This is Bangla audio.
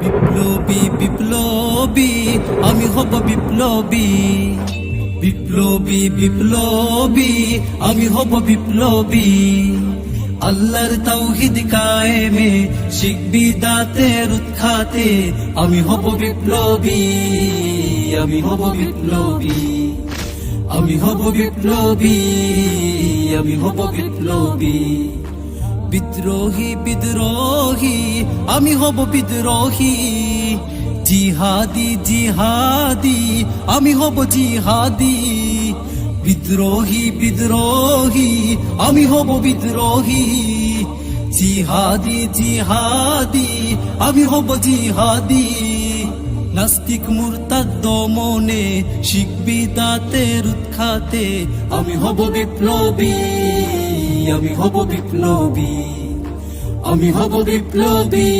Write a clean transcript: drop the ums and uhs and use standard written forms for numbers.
বিপ্লবী বিপ্লবী আমি হব বিপ্লবী, বিপ্লবী বিপ্লবী আমি হব বিপ্লবী। আল্লাহর তাওহীদ কায়েমে শিখ বিদাতের উৎখাতে আমি হব বিপ্লবী, আমি হব বিপ্লবী, আমি হব বিপ্লবী, আমি হব বিপ্লবী। বিদ্রোহী বিদ্রোহী আমি হব বিদ্রোহী, জিহাদি জিহাদি আমি হব জিহাদি। বিদ্রোহী বিদ্রোহী আমি হব বিদ্রোহী, জিহাদি জিহাদি আমি হব জিহাদি। নাস্তিক মুরতাদ দমনে শিখ বিদাতের উৎখাতে আমি হব বিপ্লবী, আমি হব বিপ্লবী, আমি হব বিপ্লবী,